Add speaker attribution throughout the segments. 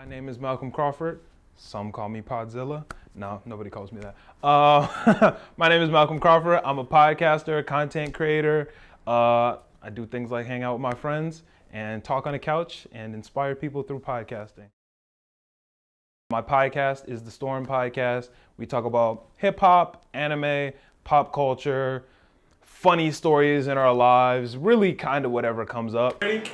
Speaker 1: My name is Malcolm Crawford. Some call me Podzilla. No, nobody calls me that. My name is Malcolm Crawford. I'm a podcaster, content creator. I do things like hang out with my friends and talk on the couch and inspire people through podcasting. My podcast is the Storm podcast. We talk about hip hop, anime, pop culture, funny stories in our lives, really kind of whatever comes up.
Speaker 2: Ready?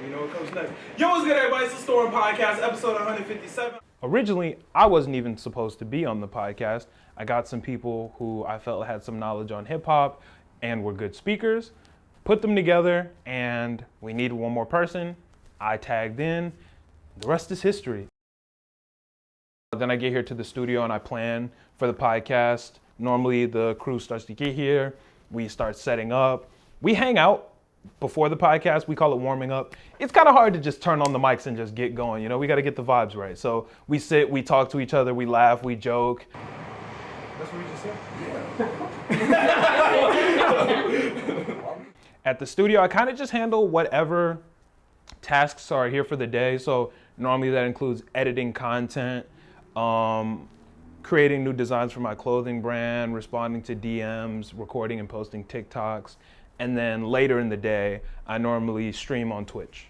Speaker 2: You know what comes next. Yo, what's good, everybody? It's the Storm Podcast, episode 157.
Speaker 1: Originally, I wasn't even supposed to be on the podcast. I got some people who I felt had some knowledge on hip hop and were good speakers, put them together, and we needed one more person. I tagged in. The rest is history. Then I get here to the studio and I plan for the podcast. Normally, the crew starts to get here. We start setting up. We hang out before the podcast. We call it warming up. It's kind of hard to just turn on the mics and just get going. You know, we got to get the vibes right. So we sit, we talk to each other, we laugh, we joke.
Speaker 2: That's what you just said? Yeah.
Speaker 1: At the studio, I kind of just handle whatever tasks are here for the day. So normally that includes editing content, creating new designs for my clothing brand, responding to DMs, recording and posting TikToks. And then later in the day, I normally stream on Twitch.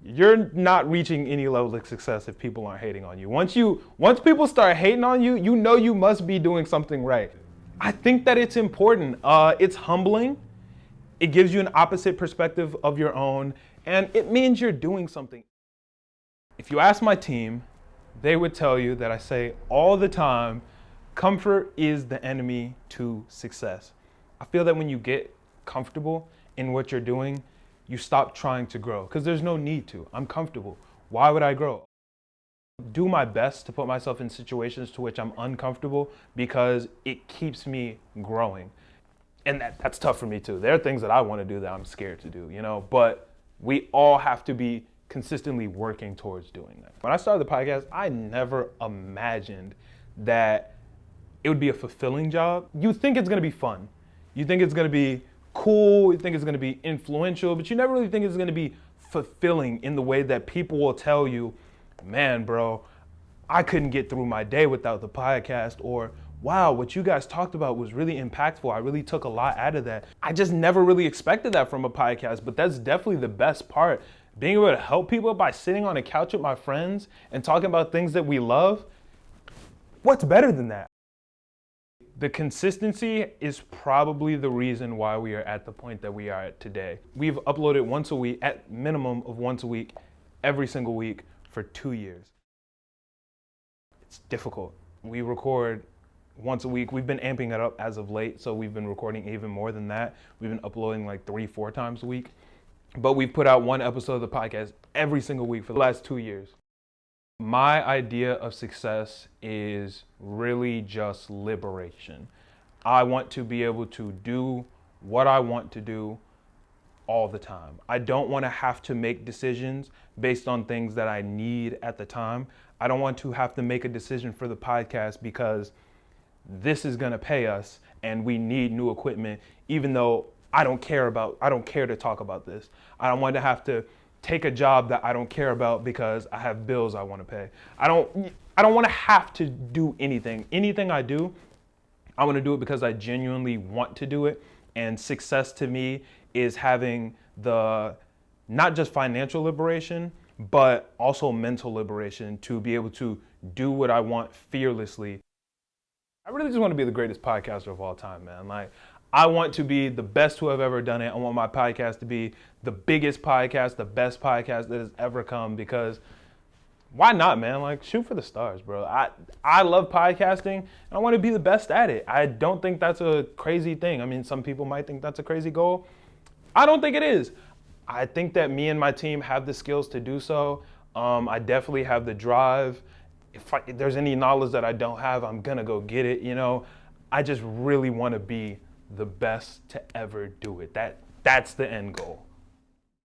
Speaker 1: You're not reaching any level of success if people aren't hating on you. Once people start hating on you, you know you must be doing something right. I think that it's important. It's humbling. It gives you an opposite perspective of your own, and it means you're doing something. If you ask my team, they would tell you that I say all the time, comfort is the enemy to success. I feel that when you get comfortable in what you're doing, you stop trying to grow because there's no need to. I'm comfortable. Why would I grow? Do my best to put myself in situations to which I'm uncomfortable because it keeps me growing. And that's tough for me too. There are things that I want to do that I'm scared to do, you know, but we all have to be consistently working towards doing that. When I started the podcast, I never imagined that it would be a fulfilling job. You think it's gonna be fun. You think it's gonna be cool. You think it's gonna be influential, but you never really think it's gonna be fulfilling in the way that people will tell you, man, bro, I couldn't get through my day without the podcast, or wow, what you guys talked about was really impactful. I really took a lot out of that. I just never really expected that from a podcast, but that's definitely the best part. Being able to help people by sitting on a couch with my friends and talking about things that we love. What's better than that? The consistency is probably the reason why we are at the point that we are at today. We've uploaded once a week, at minimum of once a week, every single week for 2 years. It's difficult. We record once a week. We've been amping it up as of late, so we've been recording even more than that. We've been uploading like 3-4 times a week. But we've put out one episode of the podcast every single week for the last 2 years. My idea of success is really just liberation. I want to be able to do what I want to do all the time. I don't want to have to make decisions based on things that I need at the time. I don't want to have to make a decision for the podcast because this is going to pay us and we need new equipment, even though I don't care to talk about this. I don't want to have to take a job that I don't care about because I have bills I want to pay. I don't want to have to do anything. Anything I do, I want to do it because I genuinely want to do it. And success to me is having the not just financial liberation, but also mental liberation to be able to do what I want fearlessly. I really just want to be the greatest podcaster of all time, man. Like, I want to be the best who have ever done it. I want my podcast to be the biggest podcast, the best podcast that has ever come, because why not, man? Like, shoot for the stars, bro. I love podcasting and I want to be the best at it. I don't think that's a crazy thing. I mean, some people might think that's a crazy goal. I don't think it is. I think that me and my team have the skills to do so. I definitely have the drive. If there's any knowledge that I don't have, I'm gonna go get it, you know? I just really want to be the best to ever do it. That's the end goal.